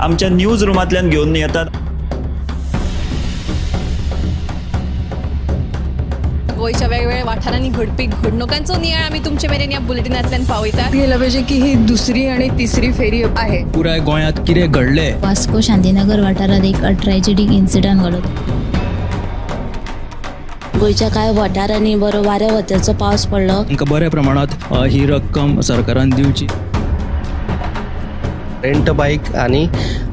आमच्या न्यूज रूमांतल्यान घेऊन येतात। गोयच्या वेगवेगळ्या वाठारांनी घडपी घडणुकांचो नियाळ आमी तुमचे मेरेन या बुलेटिनांतल्यान पावयतात। गेल्या पाहिजे की ही दुसरी आणि तिसरी फेरी आहे। पुराय गोंयांत कितें घडलें? वास्को शांतीनगर वाठारात एक ट्रॅजेडीक इन्सिडंट घडलो। गोयच्या कांय वाठारांनी बरो वाऱ्या वत्याचो पावस पडलो। तांकां बऱ्या प्रमाणात ही रक्कम सरकारान दिवची। रेंट बाईक आणि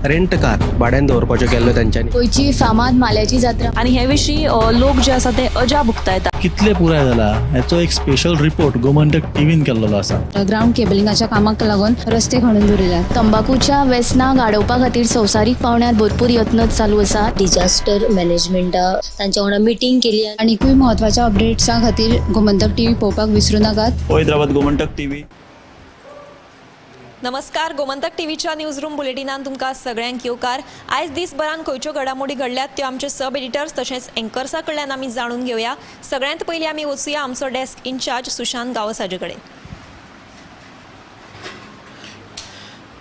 रेंट कार भाड्यान दवरपाच्यो केल्ल्यो तांच्यांनी। गोयची फामाद माल्याची जात्रा आणि हे विशीं लोक जे आसा ते अजा भुगतायतात। कितले पुराय जाला याचो एक स्पेशल रिपोर्ट गोमंतक टीव्हीन केल्लो आसा। ग्राउंड केबलिंगाच्या कामाक लागून रस्ते खणून दवरिल्यात। तंबाखूच्या व्यसनाक आडोवपा खातीर संवसारीक पावंड्यार भरपूर यत्न चालू आसा। डिजास्टर मॅनेजमेंटा तांच्या वांगडा मिटींग केली। आनीकूय म्हत्वाच्या अपडेट्सा खातीर गोमंतक टीव्ही पळोवपाक विसरू नाकात। हैदराबाद गोमंतक टीव्ही। नमस्कार, गोमंतक टीव्हीच्या न्यूज रूम बुलेटिनान तुमकां सगळ्यांक येवकार। आयज दिसभरान खंयच्यो घडामोडी घडल्यात त्यो आमचे सब एडिटर्स तशेंच एंकर्सा कडल्यान आमी जाणून घेवया। सगळ्यांत पयलीं आमी वचुया आमचो डेस्क इन्चार्ज सुशांत गावसाजे कडेन।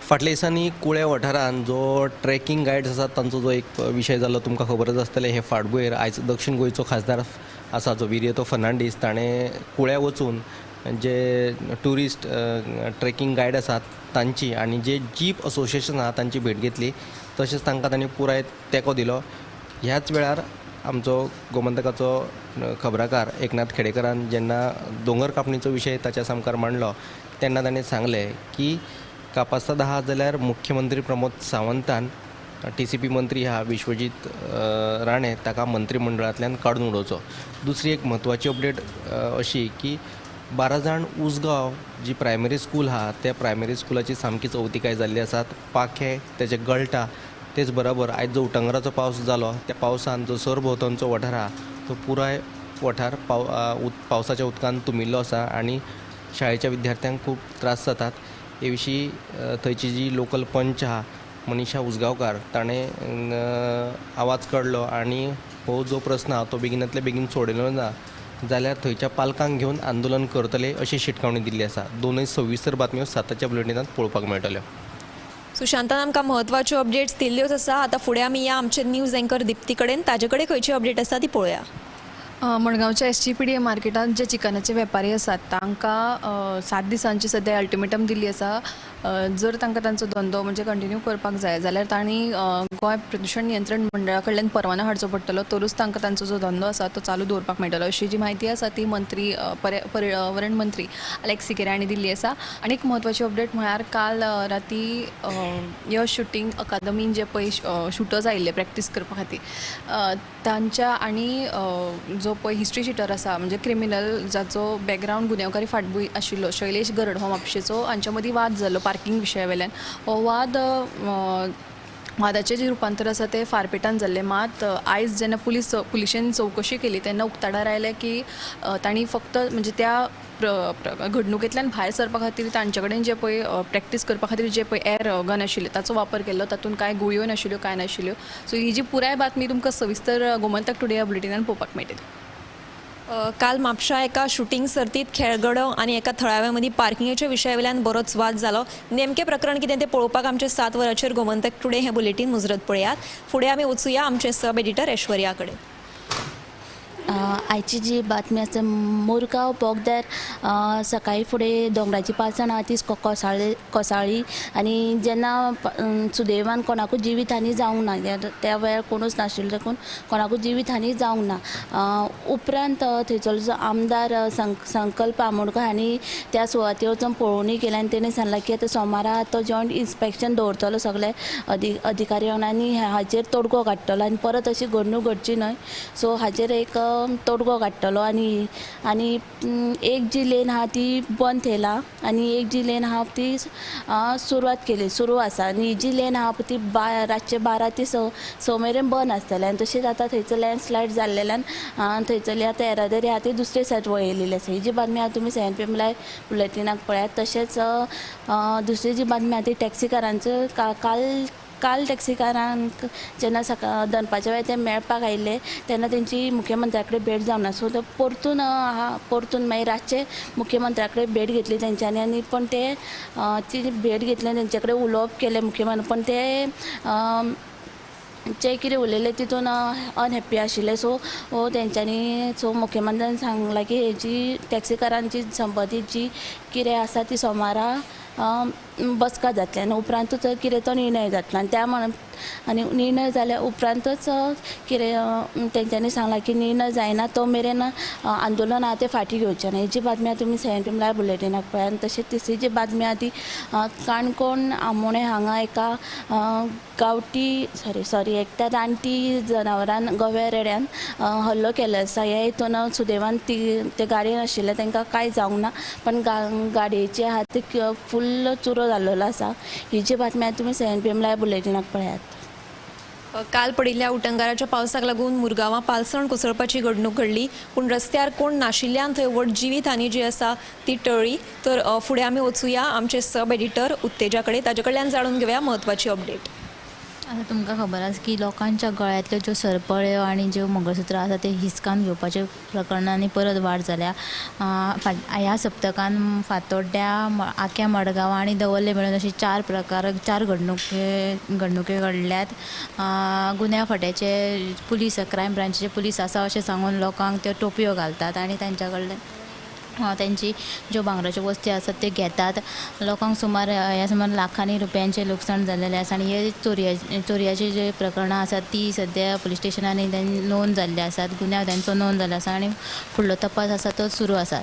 फाटल्या दिसांनी कुळ्या वाठारांत जो ट्रेकिंग गायड्स आसात तांचो जो एक विशय जाल्लो तुमकां खबरच आसतलें। हे फाटभुंयेर आयज दक्षिण गोंयचो खासदार आसा जो विर्यतो फर्नांडीस ताणें कुळ्या वचून जे ट्युरिस्ट ट्रेकिंग गायड आसात तांची आनी जे जीप असोसिएशन आसा तांची भेट घेतली। तशेंच तांकां तांणी पुराय तेंको दिलो। ह्याच वेळार आमचो गोमंतकाचो खबराकार एकनाथ खेडेकरान जेन्ना दोंगर कापणीचो विशय ताच्या सामकार मांडलो तेन्ना ताणें सांगलें की कापासाद आहा जाल्यार मुख्यमंत्री प्रमोद सावंतान TCP मंत्री हा विश्वजीत राणे ताका मंत्रिमंडळांतल्यान काडून उडोवचो। दुसरी एक म्हत्वाची अपडेट अशी की 12 जाण उसगांव जी प्रायमरी स्कूल आहा त्या प्रायमरी स्कुलाची सामकी चवथिकाय जाल्ली आसात। पाखे तेजे गळटा तेच बरोबर आयज जो उटंगराचो पावस जालो त्या पावसान जो सरभोंवतणचो वाठार आहा तो पुराय वाठार पावसाच्या उदकान तुमिल्लो आसा आनी शाळेच्या विद्यार्थ्यांक खूब त्रास जातात। हे विशीं थंयची जी लोकल पंच आहा मनीषा उसगांवकार ताणें आवाज काडलो आनी हो जो प्रस्न आहा तो बेगिनांतल्या बेगीन सोडयलो ना जाल्यार थंयच्या पालकांक घेवन आंदोलन करतले अशी शिटकावणी दिल्ली आसा। दोनूय सविस्तर बातम्यो साताच्या बुलेटिनांत पळोवपाक मेळटल्यो। सुशांतान आमकां म्हत्वाच्यो अपडेट्स दिल्ल्योच आसा। आतां फुडें आमी या आमचे न्यूज एंकर दिप्ती कडेन ताजे कडेन खंयची अपडेट आसा ती पळोवया। मडगांवच्या SGPDA मार्केटांत जे चिकनाचे वेपारी आसात तांकां 7 दिसांची सद्या अल्टिमेटम दिल्ली आसा। जर तांकां तांचो धंदो म्हणजे कंटिन्यू करपाक जाय जाल्यार तांणी गोंय प्रदूशण नियंत्रण मंडळा कडल्यान परवानो हाडचो पडटलो तरूच तांकां तांचो जो धंदो आसा तो चालू दवरपाक मेळटलो अशी जी म्हायती आसा ती मंत्री पर्यावरण मंत्री अलेक्स सिकेरा हांणी दिल्ली आसा। आनी एक म्हत्वाची अपडेट म्हळ्यार काल राती यश शूटिंग अकादमीन जे पळय शूटर्स आयिल्ले प्रॅक्टीस करपा खातीर तांच्या आनी जो पळय हिस्ट्री शिटर आसा म्हणजे क्रिमिनल जाचो बॅकग्रावंड गुन्यांवकारी फाटभूंय आशिल्लो शैलेश गरड हो म्हापशेचो हांच्या मदीं वाद जाल्लो पार्किंग विशया वयल्यान। हो वादाचें जे रुपांतर आसा तें फारपेटान जाल्लें। मात आयज जेन्ना पुलिशेन चवकशी केली तेन्ना उक्ताडार आयलें की तांणी फक्त म्हणजे त्या घडणुकेंतल्यान भायर सरपा खातीर तांचे कडेन जे पळय प्रॅक्टीस करपा खातीर जे पळय एअर गन आशिल्ले ताचो वापर केल्लो। तातूंत कांय गुळयो नाशिल्ल्यो कांय नाशिल्ल्यो। सो ही जी पुराय बातमी तुमकां सविस्तर गोमंतक टुडे ह्या बुलेटिनान पळोवपाक मेळटली। काल म्हापशा एका शूटिंग सर्तीत खेळगडो आणि एका थळाव्या मदीं पार्किंगेच्या विशया वयल्यान बरोच वाद जालो। नेमकें प्रकरण कितें तें पळोवपाक आमचे 7 वरांचेर गोमंतक टुडे हें बुलेटिन मुजरत पळयात। फुडें आमी वचुया आमचे सब एडिटर ऐश्वर्या कडेन। आयची जी बातमी आसा मोरगांव बोगद्यार सकाळी फुडें दोंगराची पालसण आहा ती कोसळ्ळी आनी जेन्ना सुदैवान कोणाकूच जिवीत हानी जावंक ना। त्या वेळार कोणूच नाशिल्लो देखून कोणाकूच जिवीत हानी जावंक ना। उपरांत थंयचो जो आमदार संकल्प आमोणकर हांणी त्या सुवातेर वचून पळोवणी केली आनी तेणें सांगलां की आतां सोमारा तो जॉयंट इन्स्पेक्शन दवरतलो सगळे अधिकारी आनी हाचेर तोडगो काडटलो आनी परत अशी घडणूक घडची न्हय। सो हाचेर एक तोडगो काडटलो आनी एक जी लेन आहा ती बंद थेयला आनी एक जी लेन आहा ती सुरू आसा आनी जी लेन आहा ती रातचे 12 ते 6 मेरेन बंद आसतलें। आनी तशेंच आतां थंयचो लँडस्लायड जाल्ल्यान थंयचली आतां येरादारी आहा ती दुसरे सायड वळयलेली आसा। ही जी बातमी आहा तुमी CNPM लायव्ह बुलेटिनाक पळयात। तशेंच दुसरी जी बातमी आहा ती टॅक्सीकारांचो काल काल टॅक्सीकारांक जेन्ना दनपारच्या वेळार ते मेळपाक आयिल्ले तेन्ना तेंची मुख्यमंत्र्या कडेन भेट जावना. सो ते परतून मागीर रातचे मुख्यमंत्र्या कडेन भेट घेतली तेंच्यांनी आनी पण ते ती भेट घेतली तेंचे कडेन उलोवप केलें मुख्यमंत्री. पण ते जे कितें उलयले तितून अनहॅप्पी आशिल्ले. सो तेंच्यांनी मुख्यमंत्र्यान सांगलां की हेजी टॅक्सीकारांची संबंदीत जी कितें आसा ती सोमारा बसका जातली आनी उपरांतूच कितें तो निर्णय जातलो. आनी त्या आनी निर्णय जाल्या उपरांतूच कितें तेंच्यांनी सांगलां की निर्णय जायना तो मेरेन आंदोलन आहा तें फाटीं घेवचें ना. हेजी बातमी तुमी CNTV लायव्ह बुलेटिनाक पळय. आनी तशेंच तिसरी जी बातमी आहा ती काणकोण आमोणे हांगा एका एकट्या रानटी जनावरान गव्या रेड्यान हल्लो केल्लो आसा. हे हितून सुदैवान ते गाडयेन आशिल्ले तांकां कांय जावंक ना, पण गाडयेचे आहा ते फुल्ल चुरो जाल्लो आसा. ही जी बातमी तुमी CNTV लायव्ह बुलेटिनाक पळयात. काल पडिल्ल्या उटंगाराच्या पावसाक लागून मुरगांवां पालसण कोसळपाची घडणूक घडली, पूण रस्त्यार कोण नाशिल्ल्यान थंय व्हड जिवीतहानी जी आसा ती टळ्ळी. तर फुडें आमी वचुया आमचे सब एडिटर उत्तेजा कडेन, ताजे कडल्यान जाणून घेवया म्हत्वाची अपडेट. आता तुमकां खबर आसा की लोकांच्या गळ्यांतल्यो ज्यो सरपळ्यो आनी ज्यो मंगळसुत्रां आसा ते हिसकावन घेवपाच्या प्रकरणांनी परत वाड जाल्या. ह्या सप्तकान फातोड्ड्या, आख्या मडगांवां आनी दवर्ले मेळून अशी 4 घडणुके घडल्यात. गुन्या फाट्याचे पुलीस, क्रायम ब्रांचचे पुलीस आसा अशें सांगून लोकांक त्यो टोपयो घालतात आनी तांच्या कडल्यान त्यांची ज्यो भांगराच्यो वस्ती आसात ते घेतात. लोकांक सुमार लाखांनी रुपयांचे लुकसाण जाल्लेले आसा आनी हे चोरयाची जे प्रकरणां आसात ती सद्या पुलीस स्टेशनांनी नोंद जाल्ली आसात. गुन्यांव तांचो नोंद जाल्लो आसा आनी फुडलो तपास आसा तो सुरू आसा.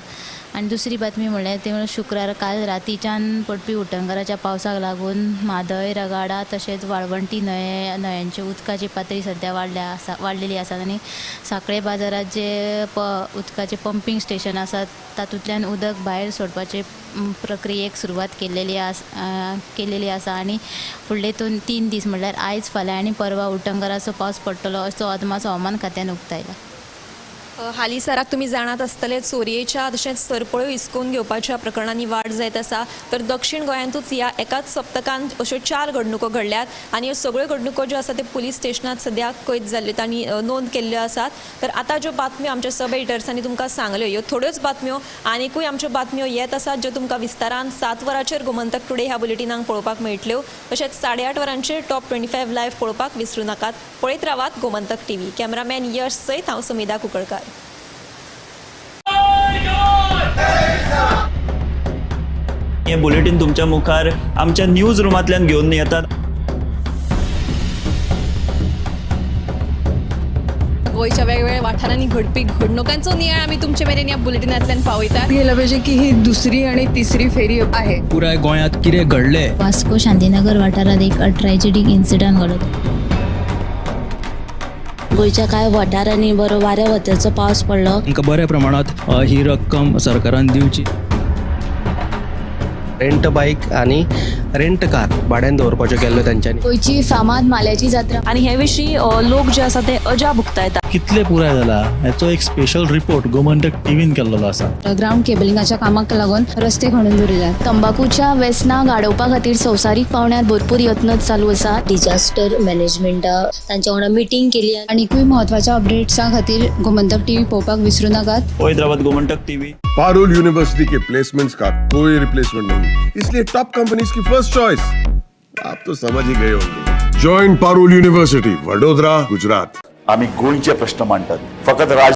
आनी दुसरी बातमी म्हणल्यार ते शुक्रार काल रातीच्यान पडपी उटंगाराच्या पावसाक लागून म्हादय, रगाडा तशेंच वाळवंटी न्हंयांची उदकाची पातळी सद्या वाडलेली आसा आनी सांकळे बाजारात जे उदकाचे पंपींग स्टेशन आसात तातूंतल्यान उदक भायर सोडपाचे प्रक्रियेक सुरवात केलेली आसा आनी फुडले 3 दीस म्हणल्यार आयज, फाल्यां आनी परवा उटंगाराचो पावस पडटलो असो अदमास हवामान खात्यान उक्तायला. हालीसराक तुम्ही जाणात आसतले चोरयेच्या तशेंच सरपळ्यो हिसकून घेवपाच्या प्रकरणांनी वाड जायत आसा. तर दक्षिण गोंयांतूच ह्या एकाच सप्तकान अश्यो 4 घडणुको घडल्यात आनी ह्यो सगळ्यो घडणुको ज्यो आसा ते पुलीस स्टेशनांत सद्या कैद जाल्ल्यो आनी नोंद केल्ल्यो आसात. तर आतां ज्यो बातम्यो आमच्या सब एडिटर्सांनी तुमकां सांगल्यो ह्यो थोड्योच बातम्यो, आनीकूय आमच्यो बातम्यो येत आसात ज्यो तुमकां विस्तारान 7 वरांचेर गोमंतक टुडे ह्या बुलेटिनांक पळोवपाक मेळटल्यो. तशेंच 8:30 वरांचेर टॉप 25 लायव्ह पळोवपाक विसरूं नाकात. पळयत रावात गोमंतक TV. कॅमेरामॅन यश सयत हांव समिधा कुंकळकार. हे बुलेटिन तुमच्या मुखार आमच्या न्यूज रूमांतल्यान घेवन येतात. गोंयच्या वेगवेगळ्या वाठारांनी घडपी घडणुकांचो नियाळ आमी तुमचे मेरेन ह्या बुलेटिनांतल्यान पावयतात. गेलं पाहिजे की ही दुसरी आणि तिसरी फेरी आहे. पुराय गोंयांत कितें घडलें. वास्को शांतीनगर वाठारात एक ट्रॅजेडीक इन्सिडंट घडलो. गोंयच्या कांय वाठारांनी बरो वाऱ्या वतेचो पावस पडलो. तांकां बऱ्या प्रमाणात ही रक्कम सरकारान दिवची. रेंट बाईक आणि रेंट कार भाड्यान दवरपाच्यो केल्ल्यो तेंच्यांनी. गोंयची फामाद माल्याची जात्रा आनी हे विशीं लोक जे आसा ते अजा भुगतायतात. कितले पुराय जाला हेचो एक स्पेशल रिपोर्ट गोमंतक टीव्हीन केल्लो आसा. ग्राउंड केबलिंगाच्या कामाक लागून रस्ते खणून दवरिल्यात. तंबाखूच्या व्यसनां गाडोवपा खातीर संवसारीक पावंड्यार भरपूर यत्न चालू आसा. डिजास्टर मॅनेजमेंटा तांच्या वांगडा मिटींग केली. आनीकूय महत्वाच्या अपडेट्सां खातीर गोमंतक TV पळोवपाक विसरूं नाकात. पळयत रावात गोमंतक TV. पारुल यूनिवर्सिटी के प्लेसमेंट्स का कोई रिप्लेसमेंट नहीं, इसलिए टॉप कंपनीज की फर्स्ट चॉइस आप तो समझ ही गए होंगे. Join Parul university, Vadodara, Gujarat. आम्ही गोंयचे प्रश्न मांडटात, फकत